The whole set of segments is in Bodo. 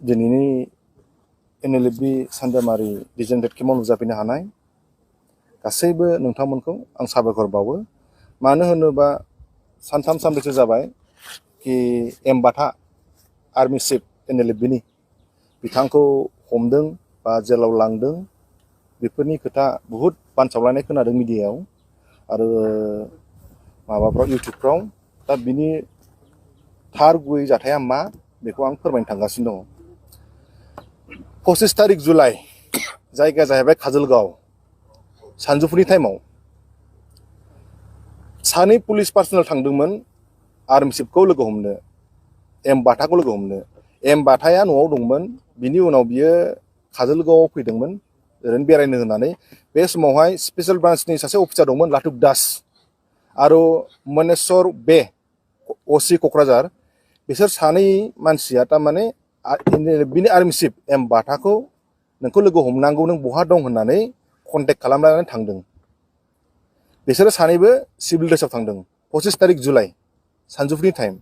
दिनैनि NLFB सानजामारि डिजेनेरेट केम्पआव नुजाफैनो हानाय गासैबो नोंथांमोनखौ आं साबायखर बावो। मानो होनोबा सानथाम सानब्रैसो जाबाय कि एम बाथा आर्मि चिफ NLFB बिथांखौ हमदों बा जेलाव लांदों, बेफोरनि खोथा बुहुद बानसावलायनाय खोनादों मिडियायाव आरो माबाफ्राव इउटुबफ्राव। दा बिनि थार गुबै जाथाया मा बेखौ आं फोरमायनो थांगासिनो दङ। 25 तारिख जुलाइ, जायगाया जाहैबाय काजलगाव, सानजौफुनि टाइमाव सानै पुलिस पार्सनेल थांदोंमोन आर्मि चिफखौ लोगो हमनो, एम बाथाखौ लोगो हमनो। एम बाथाया न'आव दंमोन, बिनि उनाव बियो काजलगावआव फैदोंमोन ओरैनो बेरायनो होननानै। बे समावहाय स्पेशल ब्रान्सनि सासे अफिसार दंमोन लाटुक दास आरो मनेस्वर बे OC क'क्राझार। बिसोर सानै मानसिया थारमाने बिनि आर्मि चिफ एम बाथाखौ नोंखौ लोगो हमनांगौ, नों बहा दं होननानै कन्टेक्ट खालामनानै थांदों। बिसोरो सानैबो सिभिल ड्रेसाव थांदों। 25 तारिख जुलाइ सानजौफुनि टाइम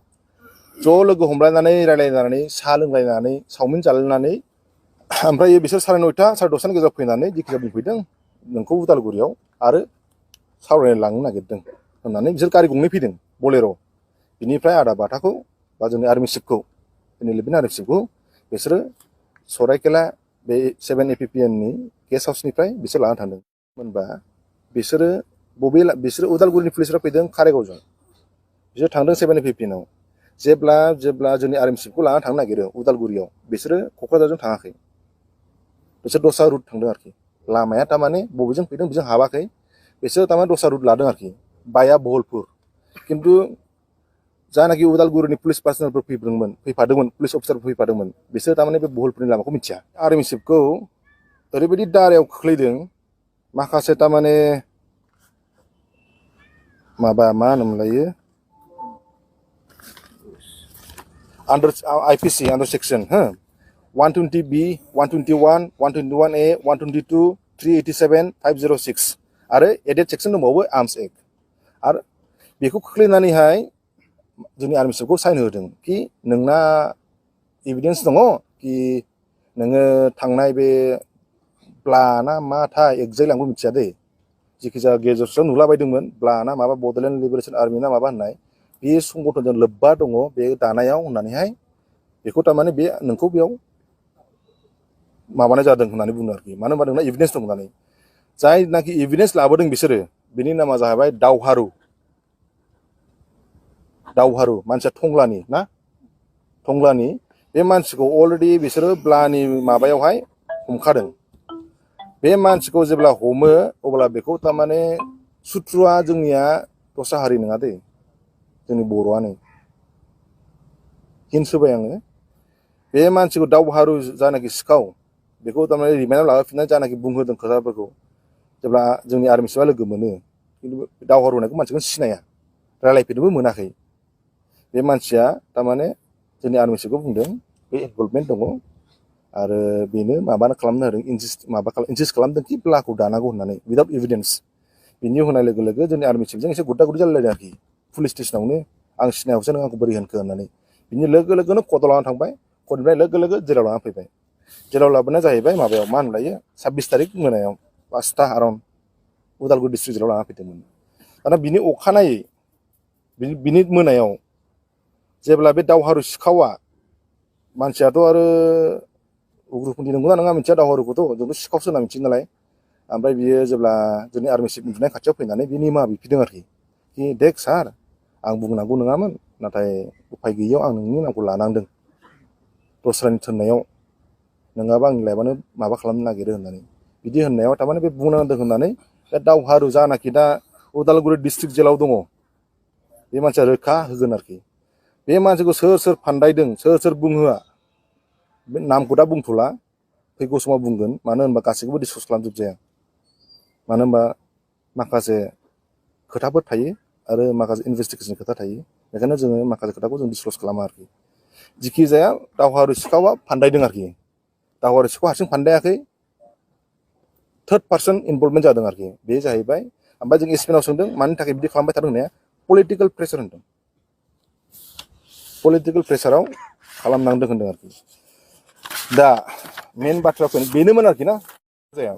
ज' लोगो हमलायनानै रायलायनानै साहा लोंलायनानै चावमिन जालायनानै, ओमफ्राय बिसोर 9:30 10:30 गेजेराव फैनानै जिखिजाया बुंफैदों नोंखौ उदालगुरियाव आरो सावरायनो लांनो नागिरदों होननानै बिसोर गारि गंनै फैदों, बलेर'। बिनिफ्राय आदा बाथाखौ बा जोंनि आर्मि चिफखौ, NLFB आर्मि चिफखौ बिसोरो सराइकेला बे 7 APPN नि गेस्ट हाउसनिफ्राय बिसोर लाना थांदों। मोनबा बिसोरो उदालगुरिनि पुलिसफ्रा फैदों काराइगावजों, बिसोर थांदों 7 APPN आव। जेब्ला जोंनि आर्मि चिफखौ लाना थांनो नागिरो उदालगुरियाव, बिसोरो क'क्राझारजों थाङाखै, बिसोर दस्रा रुट थांदों आरोखि। लामाया थारमाने बबेजों फैदों बेजों हाबाखै, बिसोर थारमाने दस्रा रुट लादों आरोखि, बाया बहलपुर। खिन्थु जानाखि उदालगुरिनि पुलिस पार्सनेलफोर फैफादोंमोन, पुलिस अफिसारफोर फैफादोंमोन, बिसोर थारमाने बे बहलपुरनि लामाखौ मिथिया। आर्मि चिफखौ ओरैबायदि दारायाव खोख्लैदों, माखासे थारमाने माबा मा होनोमोनलायो IPC आन्डार सेक्सन 120B, 121, 121A, 122, 387, 506 आरो एडेड सेक्सन दंबावो आर्म्स एक्ट। आरो बेखौ खोख्लैनानैहाय जोंनि आर्मि चिफखौ साइन होदों कि नोंना एभिडेन्स दङ कि नोङो थांनाय बे ब्लाना मा थाय एक्जेक्ट आंबो मिथिया दै, जिखिजाया गेजेराव नुलाबायदोंमोन ब्लाना माबा बड'लेण्ड लिबारेसन आर्मि ना माबा होननाय, बे संगठनजों लोब्बा दङ बे दानायाव होननानैहाय बेखौ थारमाने बे नोंखौ बेयाव माबानाय जादों होननानै बुङो आरोखि। मानो होनबा नोंना एभिडेन्स दं होननानै। जायनाखि एभिडेन्स लाबोदों बिसोरो, बिनि नामा जाहैबाय दावहारु मानसिया टंलानि ना, टंलानि। बे मानसिखौ अलरेडि बिसोरो ब्लानि माबायावहाय हमखादों। बे मानसिखौ जेब्ला हमो अब्ला बेखौ थारमाने सुथ्रुआ जोंनिया दस्रा हारि नङा दै, जोंनि बर'आनो। हिन्स होबाय आङो। बे मानसिखौ दावहारु जानाखि सिखाव, बेखौ थारमाने रिमाइन्डआव लाबोफिननानै जानाखि बुंहोदों खोथाफोरखौ जेब्ला जोंनि आर्मि चिफआ लोगो मोनो, खिन्थु दावहारु होनायखौ मानसिखौ सिनाया, रायलायफेरनोबो मोनाखै। बे मानसिया थारमाने जोंनि आर्मि चिफखौ बुंदों बे इनभल्भमेन्ट दङ आरो बेनो माबानो खालामनो होदों, इनसिस्ट खालामदों कि ब्लाखौ दानांगौ होननानै उइदाउट एभिडेन्स। बिनि होनाय लोगो लोगो जोंनि आर्मि चिफजों एसे गुद्दा गुद्दि जालायलायदों आरोखि पुलिस स्टेसनावनो। आं सिनायावसो नों आंखौ बोरै होनखो होननानै। बिनि लोगो लोगोनो कर्टआव लानानै थांबाय, कर्टनिफ्राय लोगो लोगो जेलाव लानानै फैबाय। जेलाव लाबोनाया जाहैबाय माबायाव मा होनलायो 26 तारिख मोनायाव 5टा अराउन्ड उदालगुरि डिस्ट्रिक्ट जेलाव लाना फैदोंमोन। दाना बिनि अखानायै बिनि मोनायाव जेब्ला बे दावहारु सिखावा, मानसियाथ' आरो उग्रपन्थि नंगौना नङा मिथिया, दावहारुखौथ' जोंथ' सिखावसो होनना मिथियो नालाय। ओमफ्राय बियो जेब्ला जोंनि आर्मि चिफ उन्दुनाय खाथियाव फैनानै बे निमाहा बिफिदों आरोखि कि देख सार, आं बुंनांगौ नङामोन, नाथाय उफाय गैयियाव आं नोंनि नामखौ लानांदों, दस्रानि थिननायाव, नङाबा आंनि लाइफआनो माबा खालामनो नागिरो होननानै। बिदि होननायाव थारमाने बे बुंनांदों होननानै बे दावहारु जानाखि दा उदालगुरि डिस्ट्रिक्ट जेलाव दङ, बे मानसिया रोखा होगोन आरोखि। बे मानसिखौ सोर फान्दायदों, सोर बुंहोआ, बे नामखौ दा बुंथ'ला, फैगौ समाव बुंगोन। मानो होनबा गासैखौबो डिसकस खालामजोबजाया, मानो होनबा माखासे खोथाफोर थायो आरो माखासे इनभेस्टिगेसन खोथा थायो। बेखायनो जोङो माखासे खोथाखौ जों डिसकस खालामा आरोखि। जिखि जाया दावहारु सिखावा फान्दायदों आरोखि। दावहारु सिखाव हारसिं फान्दायाखै, थर्ड पार्सन इनभल्भमेन्ट जादों आरोखि। बे जाहैबाय। ओमफ्राय जों एसपिनाव सोंदों मानि थाखाय बिदि खालामबाय थादों होननाया पलिटिकेल प्रेसार होनदों, पलिटिकेल प्रेसाराव खालामनांदों होनदों आरोखि। दा मेन बाथ्राफोर बेनोमोन आरोखि ना जाया